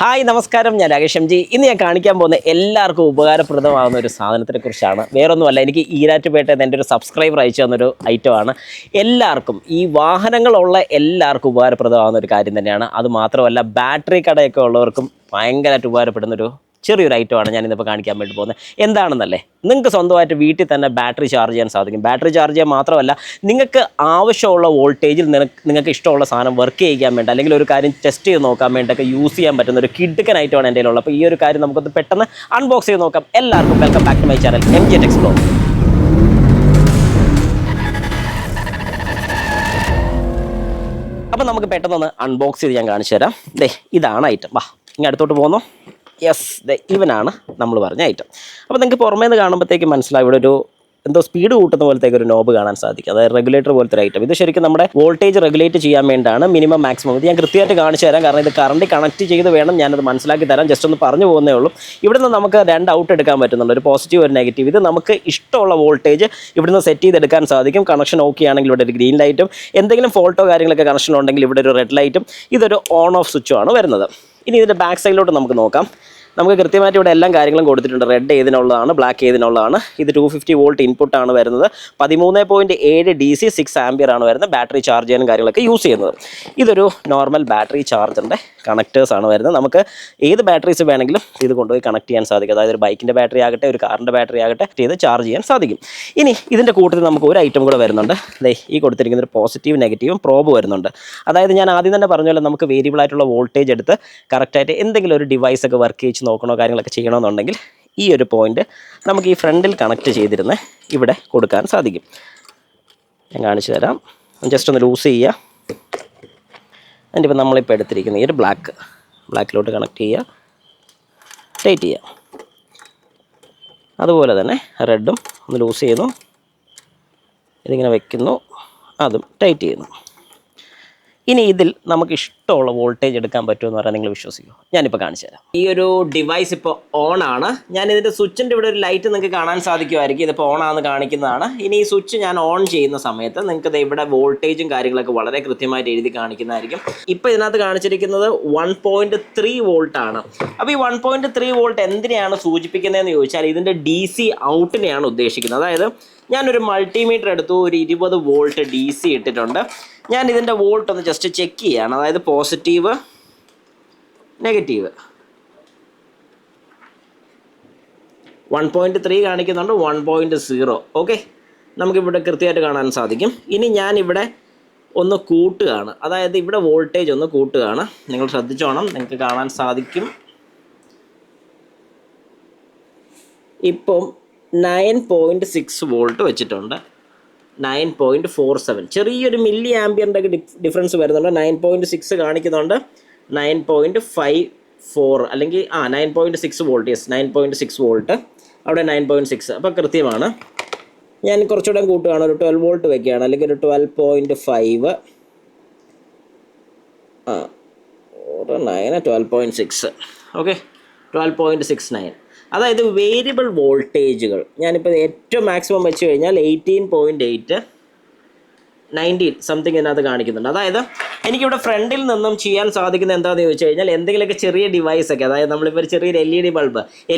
Hi നമസ്കാരം, ഞാൻ Rakesh M G. ഇന്ന് ഞാൻ കാണിക്കാൻ പോകുന്ന എല്ലാവർക്കും ഉപകാരപ്രദമാകുന്ന ഒരു സാധനത്തിനെ കുറിച്ചാണ്. വേറൊന്നുമല്ല, എനിക്ക് ഈരാറ്റുപേട്ടയിൽ എൻ്റെ ഒരു സബ്സ്ക്രൈബർ അയച്ചു തന്നൊരു ഐറ്റമാണ്. എല്ലാവർക്കും, ഈ വാഹനങ്ങളുള്ള എല്ലാവർക്കും ഉപകാരപ്രദമാകുന്ന ഒരു കാര്യം തന്നെയാണ്. അതുമാത്രമല്ല, ബാറ്ററി കടയൊക്കെ ഉള്ളവർക്കും ഭയങ്കരമായിട്ട് ഉപകാരപ്പെടുന്നൊരു ചെറിയൊരു ഐറ്റമാണ് ഞാൻ ഇന്നിപ്പോൾ കാണിക്കാൻ വേണ്ടി പോകുന്നത്. എന്താണെന്നല്ലേ, നിങ്ങൾക്ക് സ്വന്തമായിട്ട് വീട്ടിൽ തന്നെ ബാറ്ററി ചാർജ് ചെയ്യാൻ സാധിക്കും. ബാറ്ററി ചാർജ് ചെയ്യാൻ മാത്രമല്ല, നിങ്ങൾക്ക് ആവശ്യമുള്ള വോൾട്ടേജിൽ നിങ്ങൾക്ക് ഇഷ്ടമുള്ള സാധനം വർക്ക് ചെയ്യിക്കാൻ വേണ്ടി, അല്ലെങ്കിൽ ഒരു കാര്യം ടെസ്റ്റ് ചെയ്ത് നോക്കാൻ വേണ്ടിയൊക്കെ യൂസ് ചെയ്യാൻ പറ്റുന്ന ഒരു കിഡ്ക്കൻ ഐറ്റമാണ് എൻ്റെ കയ്യിലുള്ളത്. അപ്പോൾ ഈ ഒരു കാര്യം നമുക്കൊന്ന് പെട്ടെന്ന് അൺബോക്സ് ചെയ്ത് നോക്കാം. എല്ലാവർക്കും welcome back to my channel MG Tech Explore. അപ്പോൾ നമുക്ക് പെട്ടെന്നൊന്ന് അൺബോക്സ് ചെയ്ത് ഞാൻ കാണിച്ചു തരാം. ഇതാണ് ഐറ്റം. വാ, ഇങ്ങനെ അടുത്തോട്ട് പോകുന്നു. യെസ്, ഇവനാണ് നമ്മൾ പറഞ്ഞ ഐറ്റം. അപ്പോൾ നിങ്ങൾക്ക് പുറമേ നിന്ന് കാണുമ്പോഴത്തേക്ക് മനസ്സിലാവും, ഇവിടെ ഒരു എന്തോ സ്പീഡ് കൂട്ടുന്ന പോലത്തേക്ക് ഒരു നോബ് കാണാൻ സാധിക്കും. അതായത് റെഗുലേറ്റർ പോലത്തെ ഒരു ഐറ്റം. ഇത് ശരിക്കും നമ്മുടെ വോൾട്ടേജ് റെഗുലേറ്റ് ചെയ്യാൻ വേണ്ടിയാണ്, മിനിമം മാക്സിമം. ഇത് ഞാൻ കൃത്യമായിട്ട് കാണിച്ചു തരാം, കാരണം ഇത് കറണ്ട് കണക്ട് ചെയ്ത് വേണം ഞാനത് മനസ്സിലാക്കി തരാം. ജസ്റ്റ് ഒന്ന് പറഞ്ഞു പോകുന്നേ ഉള്ളൂ. ഇവിടുന്ന് നമുക്ക് രണ്ട് ഔട്ട് എടുക്കാൻ പറ്റുന്നുണ്ട്, ഒരു പോസിറ്റീവ് ഒരു നെഗറ്റീവ്. ഇത് നമുക്ക് ഇഷ്ടമുള്ള വോൾട്ടേജ് ഇവിടുന്ന് സെറ്റ് ചെയ്തെടുക്കാൻ സാധിക്കും. കണക്ഷൻ ഓക്കെ ആണെങ്കിൽ ഇവിടെ ഒരു ഗ്രീൻ ലൈറ്റും, എന്തെങ്കിലും ഫോൾട്ടോ കാര്യങ്ങളൊക്കെ കണക്ഷൻ ഉണ്ടെങ്കിൽ ഇവിടെ ഒരു റെഡ് ലൈറ്റും, ഇതൊരു ഓൺ ഓഫ് സ്വിച്ചുമാണ് വരുന്നത്. ഇനി ഇതിൻ്റെ ബാക്ക് സൈഡിലോട്ട് നമുക്ക് നോക്കാം. നമുക്ക് കൃത്യമായിട്ട് ഇവിടെ എല്ലാം കാര്യങ്ങളും കൊടുത്തിട്ടുണ്ട്. റെഡ് ഏതിനുള്ളതാണ്, ബ്ലാക്ക് ഏതിനുള്ളതാണ്. ഇത് 250 വോൾട്ട് ഇൻപുട്ടാണ് വരുന്നത്. 13.7 DC 6 ആംപിയർ ആണ് വരുന്നത്. ബാറ്ററി ചാർജ് ചെയ്യാനും കാര്യങ്ങളൊക്കെ യൂസ് ചെയ്യുന്നത്. ഇതൊരു നോർമൽ ബാറ്ററി ചാർജറിൻ്റെ കണക്റ്റേഴ്സാണ് വരുന്നത്. നമുക്ക് ഏത് ബാറ്ററീസ് വേണമെങ്കിലും ഇത് കൊണ്ടുപോയി കണക്ട് ചെയ്യാൻ സാധിക്കും. അതായത് ഒരു ബൈക്കിൻ്റെ ബാറ്ററി ആകട്ടെ, ഒരു കാറിൻ്റെ ബാറ്ററി ആകട്ടെ, ചെയ്ത് ചാർജ് ചെയ്യാൻ സാധിക്കും. ഇനി ഇതിൻ്റെ കൂട്ടത്തിൽ നമുക്ക് ഒരു ഐറ്റം കൂടെ വരുന്നുണ്ട്. ഈ കൊടുത്തിരിക്കുന്ന ഒരു പോസിറ്റീവ് നെഗറ്റീവും പ്രോബ് വരുന്നുണ്ട്. അതായത് ഞാൻ ആദ്യം തന്നെ പറഞ്ഞ പോലെ, നമുക്ക് വേരിയബിൾ ആയിട്ടുള്ള വോൾട്ടേജ് എടുത്ത് കറക്റ്റായിട്ട് എന്തെങ്കിലും ഒരു ഡിവൈസ് ഒക്കെ വർക്ക് ചെയ്ത് നോക്കണോ കാര്യങ്ങളൊക്കെ ചെയ്യണമെന്നുണ്ടെങ്കിൽ ഈ ഒരു പോയിന്റ് നമുക്ക് ഈ ഫ്രണ്ടിൽ കണക്ട് ചെയ്തിരുന്ന് ഇവിടെ കൊടുക്കാൻ സാധിക്കും. ഞാൻ കാണിച്ചു തരാം. ജസ്റ്റ് ഒന്ന് ലൂസ് ചെയ്യുക. അതിൻ്റെ ഇപ്പം നമ്മളിപ്പോൾ എടുത്തിരിക്കുന്ന ഈ ഒരു ബ്ലാക്കിലോട്ട് കണക്ട് ചെയ്യുക, ടൈറ്റ് ചെയ്യുക. അതുപോലെ തന്നെ റെഡും ഒന്ന് ലൂസ് ചെയ്യുന്നു, ഇതിങ്ങനെ വയ്ക്കുന്നു, അതും ടൈറ്റ് ചെയ്യുന്നു. ഇനി ഇതിൽ നമുക്ക് ഇഷ്ടമുള്ള വോൾട്ടേജ് എടുക്കാൻ പറ്റുമെന്ന് പറയാൻ നിങ്ങൾ വിശ്വസിക്കുമോ? ഞാനിപ്പോൾ കാണിച്ചു തരാം. ഈ ഒരു ഡിവൈസ് ഇപ്പോൾ ഓൺ ആണ്. ഞാൻ ഇതിൻ്റെ സ്വിച്ചിൻ്റെ ഇവിടെ ഒരു ലൈറ്റ് നിങ്ങൾക്ക് കാണാൻ സാധിക്കുമായിരിക്കും. ഇതിപ്പോൾ ഓൺ ആണെന്ന് കാണിക്കുന്നതാണ്. ഇനി ഈ സ്വിച്ച് ഞാൻ ഓൺ ചെയ്യുന്ന സമയത്ത് നിങ്ങൾക്ക് ഇവിടെ വോൾട്ടേജും കാര്യങ്ങളൊക്കെ വളരെ കൃത്യമായിട്ട് എഴുതി കാണിക്കുന്നതായിരിക്കും. ഇപ്പോൾ ഇതിനകത്ത് കാണിച്ചിരിക്കുന്നത് 1.3 വോൾട്ട് ആണ്. അപ്പോൾ ഈ 1.3 വോൾട്ട് എന്തിനെയാണ് സൂചിപ്പിക്കുന്നതെന്ന് ചോദിച്ചാൽ, ഇതിൻ്റെ DC ഔട്ടിനെയാണ് ഉദ്ദേശിക്കുന്നത്. അതായത് ഞാനൊരു മൾട്ടിമീറ്റർ എടുത്തു, ഒരു 20 വോൾട്ട് DC ഇട്ടിട്ടുണ്ട്. ഞാൻ ഇതിൻ്റെ വോൾട്ട് ഒന്ന് ജസ്റ്റ് ചെക്ക് ചെയ്യുകയാണ്. അതായത് പോസിറ്റീവ്, നെഗറ്റീവ്. 1.3 കാണിക്കുന്നുണ്ട്, 1.0. ഓക്കെ, നമുക്കിവിടെ കൃത്യമായിട്ട് കാണാൻ സാധിക്കും. ഇനി ഞാനിവിടെ ഒന്ന് കൂട്ടുകയാണ്. അതായത് ഇവിടെ വോൾട്ടേജ് ഒന്ന് കൂട്ടുകയാണ്. നിങ്ങൾ ശ്രദ്ധിച്ചോണം, നിങ്ങൾക്ക് കാണാൻ സാധിക്കും. ഇപ്പം 9.6 വോൾട്ട് വെച്ചിട്ടുണ്ട്. 9.47, ചെറിയൊരു മില്ലി ആംബിയറിൻ്റെ ഡിഫറൻസ് വരുന്നുണ്ട്. 9.6 കാണിക്കുന്നുണ്ട്. 9.54 അല്ലെങ്കിൽ 9.6 വോൾട്ട്. യെസ്, 9.6 വോൾട്ട്, അവിടെ 9.6. അപ്പോൾ കൃത്യമാണ്. ഞാൻ കുറച്ചുകൂടെ കൂട്ടുകയാണ്, ഒരു 12 വോൾട്ട് വയ്ക്കുകയാണ്, അല്ലെങ്കിൽ ഒരു 12.5 12.6. ഓക്കെ, 12.69. അതായത് വേരിയബിൾ വോൾട്ടേജുകൾ ഞാനിപ്പോൾ ഏറ്റവും മാക്സിമം വെച്ച് കഴിഞ്ഞാൽ 18.8, 19 സംതിങ് ഇതിനകത്ത് കാണിക്കുന്നുണ്ട്. അതായത് എനിക്കിവിടെ ഫ്രണ്ടിൽ നിന്നും ചെയ്യാൻ സാധിക്കുന്ന എന്താണെന്ന് ചോദിച്ചു കഴിഞ്ഞാൽ, എന്തെങ്കിലുമൊക്കെ ചെറിയ ഡിവൈസൊക്കെ, അതായത് നമ്മളിപ്പോൾ ഒരു ചെറിയൊരു LED ബൾബ്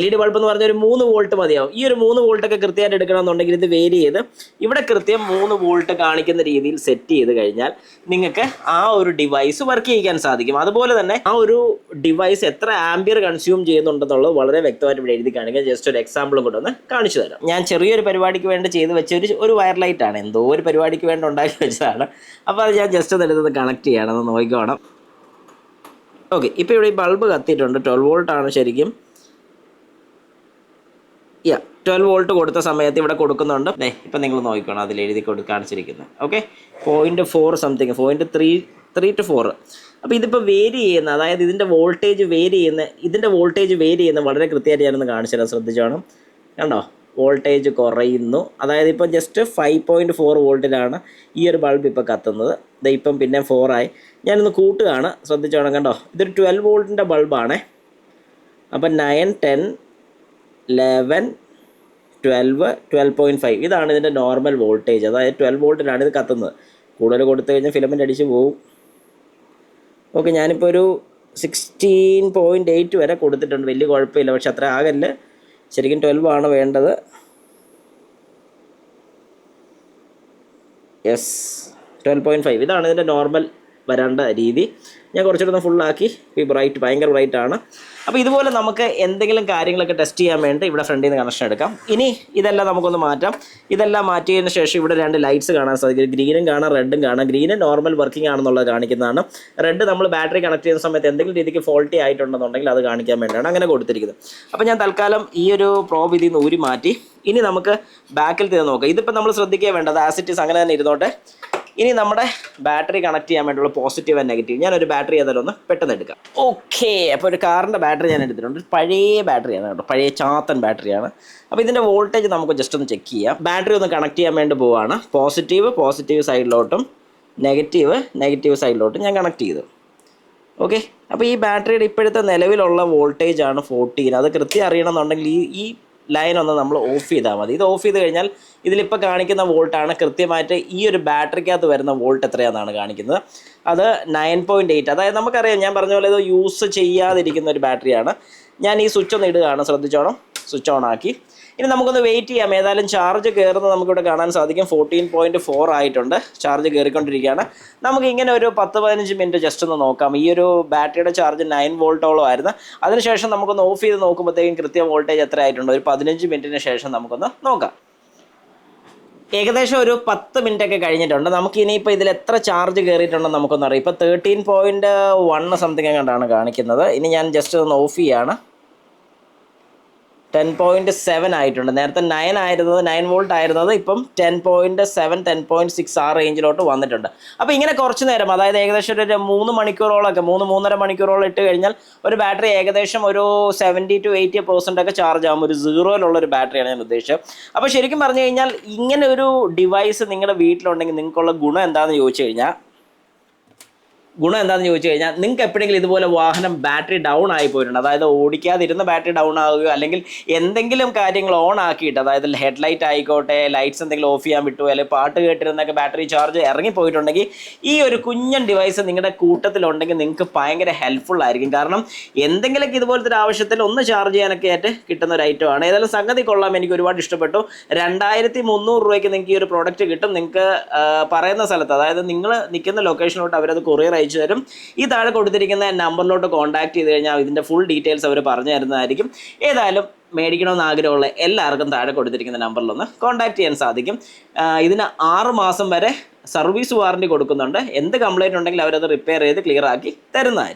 എന്ന് പറഞ്ഞാൽ ഒരു 3 വോൾട്ട് മതിയാവും. ഈ ഒരു 3 വോൾട്ടൊക്കെ കൃത്യമായിട്ട് എടുക്കണമെന്നുണ്ടെങ്കിൽ ഇത് വേരി ചെയ്ത് ഇവിടെ കൃത്യം 3 വോൾട്ട് കാണിക്കുന്ന രീതിയിൽ സെറ്റ് ചെയ്ത് കഴിഞ്ഞാൽ നിങ്ങൾക്ക് ആ ഒരു ഡിവൈസ് വർക്ക് ചെയ്യിക്കാൻ സാധിക്കും. അതുപോലെ തന്നെ ആ ഒരു ഡിവൈസ് എത്ര ആംബിയർ കൺസ്യൂം ചെയ്യുന്നുണ്ടെന്നുള്ളത് വളരെ വ്യക്തമായിട്ട് ഇവിടെ എഴുതി കാണിക്കുക. ജസ്റ്റ് ഒരു എക്സാമ്പിളും കൂടെ ഒന്ന് കാണിച്ചു തരാം. ഞാൻ ചെറിയൊരു പരിപാടിക്ക് വേണ്ടി ചെയ്ത് വെച്ച ഒരു വയർ ലൈറ്റാണ്, എന്തോ ഒരു പരിപാടിക്ക് വേണ്ടി ഉണ്ടാക്കി വെച്ചതാണ്. അപ്പോൾ അത് ഞാൻ ജസ്റ്റ് ഒന്ന് എടുത്തത് കണക്ട് ചെയ്യണമെന്ന് നോക്കിക്കോണം. ഓക്കെ, ഇപ്പോൾ ഇവിടെ ഈ ബൾബ് കത്തിയിട്ടുണ്ട്. 12 വോൾട്ടാണ് ശരിക്കും. 12 വോൾട്ട് കൊടുത്ത സമയത്ത് ഇവിടെ കൊടുക്കുന്നുണ്ട്. ഇപ്പം നിങ്ങൾ നോക്കിക്കോണം, അതിൽ എഴുതി കാണിച്ചിരിക്കുന്നത്. Okay, 0.4 something, 0.3 to 4. അപ്പോൾ ഇതിപ്പോൾ വേരി ചെയ്യുന്ന, അതായത് ഇതിൻ്റെ വോൾട്ടേജ് വേരി ചെയ്യുന്ന വളരെ കൃത്യമായിട്ട് ഞാനൊന്ന് കാണിച്ചു തരാം. ശ്രദ്ധിച്ചോണം, കണ്ടോ, വോൾട്ടേജ് കുറയുന്നു. അതായത് ഇപ്പോൾ ജസ്റ്റ് 5.4 വോൾട്ടിലാണ് ഈ ഒരു ബൾബ് ഇപ്പോൾ കത്തുന്നത്. ഇപ്പം പിന്നെ 4 ആയി. ഞാനൊന്ന് കൂട്ടുകയാണ്, ശ്രദ്ധിച്ചോണം. കണ്ടോ, ഇതൊരു 12 വോൾട്ടിൻ്റെ ബൾബാണ്. അപ്പം 9, 10, 11, 12, 12.5 ഇതാണ് ഇതിൻ്റെ നോർമൽ വോൾട്ടേജ്. അതായത് 12 വോൾട്ടിലാണ് ഇത് കത്തുന്നത്. കൂടുതൽ കൊടുത്തു കഴിഞ്ഞാൽ ഫിലമെൻ്റ് അടിച്ച് പോകും. ഓക്കെ, ഞാനിപ്പോൾ ഒരു 16.8 വരെ കൊടുത്തിട്ടുണ്ട്, വലിയ കുഴപ്പമില്ല. പക്ഷെ അത്ര ആകല്ല്, ശരിക്കും 12 ആണ് വേണ്ടത്. യെസ്, 12.5 ഇതാണ് ഇതിൻ്റെ നോർമൽ വരേണ്ട രീതി. ഞാൻ കുറച്ചുകൂടെ ഫുള്ളാക്കി. ഈ ബ്രൈറ്റ് ഭയങ്കര ബ്രൈറ്റ് ആണ്. അപ്പോൾ ഇതുപോലെ നമുക്ക് എന്തെങ്കിലും കാര്യങ്ങളൊക്കെ ടെസ്റ്റ് ചെയ്യാൻ വേണ്ടി ഇവിടെ ഫ്രണ്ടിൽ നിന്ന് കണക്ഷൻ എടുക്കാം. ഇനി ഇതെല്ലാം നമുക്കൊന്ന് മാറ്റാം. ഇതെല്ലാം മാറ്റിയതിന് ശേഷം ഇവിടെ 2 ലൈറ്റ്സ് കാണാൻ സാധിക്കും. ഗ്രീനും കാണാം, റെഡും കാണാം. ഗ്രീന് നോർമൽ വർക്കിംഗ് ആണെന്നുള്ളത് കാണിക്കുന്നതാണ്. റെഡ് നമ്മൾ ബാറ്ററി കണക്ട് ചെയ്യുന്ന സമയത്ത് എന്തെങ്കിലും രീതിക്ക് ഫോൾട്ടി ആയിട്ടുണ്ടെന്നുണ്ടെങ്കിൽ അത് കാണിക്കാൻ വേണ്ടിയാണ് അങ്ങനെ കൊടുത്തിരിക്കുന്നത്. അപ്പോൾ ഞാൻ തൽക്കാലം ഈ ഒരു പ്രോബ് ഇതിൽ നിന്ന് ഊരി മാറ്റി. ഇനി നമുക്ക് ബാക്കിൽ നിന്ന് നോക്കാം. ഇതിപ്പോൾ നമ്മൾ ശ്രദ്ധിക്കുക വേണ്ടത് ആസിറ്റീസ് അങ്ങനെ തന്നെ ഇരുന്നോട്ടെ. ഇനി നമ്മുടെ ബാറ്ററി കണക്ട് ചെയ്യാൻ വേണ്ടിയുള്ള പോസിറ്റീവ് ആൻഡ് നെഗറ്റീവ് ഞാനൊരു ബാറ്ററി ഏതായാലും ഒന്ന് പെട്ടെന്ന് എടുക്കാം. ഓക്കെ, അപ്പോൾ ഒരു കാറിൻ്റെ ബാറ്ററി ഞാൻ എടുത്തിട്ടുണ്ട്. പഴയ ബാറ്ററിയാണ് കേട്ടോ, പഴയ ചാത്തൻ ബാറ്ററിയാണ്. അപ്പോൾ ഇതിൻ്റെ വോൾട്ടേജ് നമുക്ക് ജസ്റ്റ് ഒന്ന് ചെക്ക് ചെയ്യാം. ബാറ്ററി ഒന്ന് കണക്ട് ചെയ്യാൻ വേണ്ടി പോവുകയാണ്. പോസിറ്റീവ് സൈഡിലോട്ടും നെഗറ്റീവ് സൈഡിലോട്ടും ഞാൻ കണക്ട് ചെയ്തു. ഓക്കെ, അപ്പോൾ ഈ ബാറ്ററിയുടെ ഇപ്പോഴത്തെ നിലവിലുള്ള വോൾട്ടേജ് ആണ് 14. അത് കൃത്യം അറിയണമെന്നുണ്ടെങ്കിൽ ഈ ലൈൻ ഒന്ന് നമ്മൾ ഓഫ് ചെയ്താൽ മതി. ഇത് ഓഫ് ചെയ്ത് കഴിഞ്ഞാൽ ഇതിലിപ്പോൾ കാണിക്കുന്ന വോൾട്ടാണ് കൃത്യമായിട്ട് ഈ ഒരു ബാറ്ററിക്കകത്ത് വരുന്ന വോൾട്ട് എത്രയാണെന്നാണ് കാണിക്കുന്നത്. അത് 9.8. അതായത് നമുക്കറിയാം, ഞാൻ പറഞ്ഞ പോലെ ഇത് യൂസ് ചെയ്യാതിരിക്കുന്ന ഒരു ബാറ്ററിയാണ്. ഞാൻ ഈ സ്വിച്ച് ഒന്ന് ഇടുകയാണ്, ശ്രദ്ധിച്ചോണം. സ്വിച്ച് ഓൺ ആക്കി. ഇനി നമുക്കൊന്ന് വെയിറ്റ് ചെയ്യാം. ഏതായാലും ചാർജ് കയറുന്നത് നമുക്കിവിടെ കാണാൻ സാധിക്കും. 14.4 ആയിട്ടുണ്ട്. ചാർജ് കയറിക്കൊണ്ടിരിക്കുകയാണ്. നമുക്ക് ഇങ്ങനെ ഒരു 10-15 മിനിറ്റ് ജസ്റ്റ് ഒന്ന് നോക്കാം. ഈ ഒരു ബാറ്ററിയുടെ ചാർജ് 9 വോൾട്ടോളം ആയിരുന്നു. അതിനുശേഷം നമുക്കൊന്ന് ഓഫ് ചെയ്ത് നോക്കുമ്പോഴത്തേക്കും കൃത്യം വോൾട്ടേജ് എത്ര ആയിട്ടുണ്ട്. ഒരു 15 മിനിറ്റിന് ശേഷം നമുക്കൊന്ന് നോക്കാം. ഏകദേശം ഒരു 10 മിനിറ്റ് ഒക്കെ കഴിഞ്ഞിട്ടുണ്ട്. നമുക്ക് ഇനിയിപ്പോൾ ഇതിൽ എത്ര ചാർജ് കയറിയിട്ടുണ്ടെന്ന് നമുക്കൊന്ന് അറിയാം. ഇപ്പോൾ 13.1 സംതിങ് കണ്ടാണ് കാണിക്കുന്നത്. ഇനി ഞാൻ ജസ്റ്റ് ഒന്ന് ഓഫ് ചെയ്യാണ്. 10.7 ആയിട്ടുണ്ട്. നേരത്തെ 9 വോൾട്ട് ആയിരുന്നത് ഇപ്പം 10.7 10.6 ആ റേഞ്ചിലോട്ട് വന്നിട്ടുണ്ട്. അപ്പോൾ ഇങ്ങനെ കുറച്ച് നേരം, അതായത് ഏകദേശം ഒരു 3 മണിക്കൂറോളമൊക്കെ 3-3.5 മണിക്കൂറോളം ഇട്ട് കഴിഞ്ഞാൽ ഒരു ബാറ്ററി ഏകദേശം ഒരു 70-80% ഒക്കെ ചാർജ് ആകും. ഒരു സീറോയിലുള്ളൊരു ബാറ്ററിയാണ് ഞാൻ ഉദ്ദേശിച്ചത്. അപ്പോൾ ശരിക്കും പറഞ്ഞു കഴിഞ്ഞാൽ ഇങ്ങനെ ഒരു ഡിവൈസ് നിങ്ങളുടെ വീട്ടിലുണ്ടെങ്കിൽ നിങ്ങൾക്കുള്ള ഗുണം എന്താണെന്ന് ചോദിച്ചു കഴിഞ്ഞാൽ നിങ്ങൾക്ക് എപ്പോഴെങ്കിലും ഇതുപോലെ വാഹനം ബാറ്ററി ഡൗൺ ആയി പോയിട്ടുണ്ട്, അതായത് ഓടിക്കാതിരുന്ന ബാറ്ററി ഡൗൺ ആവുകയോ അല്ലെങ്കിൽ എന്തെങ്കിലും കാര്യങ്ങൾ ഓൺ ആക്കിയിട്ട്, അതായത് ഹെഡ്ലൈറ്റ് ആയിക്കോട്ടെ, ലൈറ്റ്സ് എന്തെങ്കിലും ഓഫ് ചെയ്യാൻ വിട്ടു, അല്ലെങ്കിൽ പാട്ട് കേട്ടിരുന്നൊക്കെ ബാറ്ററി ചാർജ് ഇറങ്ങിപ്പോയിട്ടുണ്ടെങ്കിൽ ഈ ഒരു കുഞ്ഞൻ ഡിവൈസ് നിങ്ങളുടെ കൂട്ടത്തിലുണ്ടെങ്കിൽ നിങ്ങൾക്ക് ഭയങ്കര ഹെൽപ്ഫുൾ ആയിരിക്കും. കാരണം എന്തെങ്കിലുമൊക്കെ ഇതുപോലത്തെ ഒരു ആവശ്യത്തിൽ ഒന്ന് ചാർജ് ചെയ്യാനൊക്കെ ആയിട്ട് കിട്ടുന്ന ഒരു ഐറ്റമാണ്. ഏതായാലും സംഗതി കൊള്ളാം, എനിക്ക് ഒരുപാട് ഇഷ്ടപ്പെട്ടു. 2300 രൂപയ്ക്ക് നിങ്ങൾക്ക് ഈ ഒരു പ്രോഡക്റ്റ് കിട്ടും. നിങ്ങൾക്ക് പറയുന്ന സ്ഥലത്ത്, അതായത് നിങ്ങൾ നിൽക്കുന്ന ലൊക്കേഷനിലോട്ട് അവരത് കൊറിയർ അയച്ചു തരും. ഈ താഴെ കൊടുത്തിരിക്കുന്ന നമ്പറിലോട്ട് കോൺടാക്ട് ചെയ്ത് കഴിഞ്ഞാൽ ഇതിൻ്റെ ഫുൾ ഡീറ്റെയിൽസ് അവർ പറഞ്ഞു തരുന്നതായിരിക്കും. ഏതായാലും മേടിക്കണമെന്ന് ആഗ്രഹമുള്ള എല്ലാവർക്കും താഴെ കൊടുത്തിരിക്കുന്ന നമ്പറിലൊന്ന് കോൺടാക്ട് ചെയ്യാൻ സാധിക്കും. ഇതിന് 6 മാസം വരെ സർവീസ് വാറണ്ടി കൊടുക്കുന്നുണ്ട്. എന്ത് കംപ്ലൈൻറ്റ് ഉണ്ടെങ്കിലും അവരത് റിപ്പയർ ചെയ്ത് ക്ലിയർ ആക്കി തരുന്നതായിരിക്കും.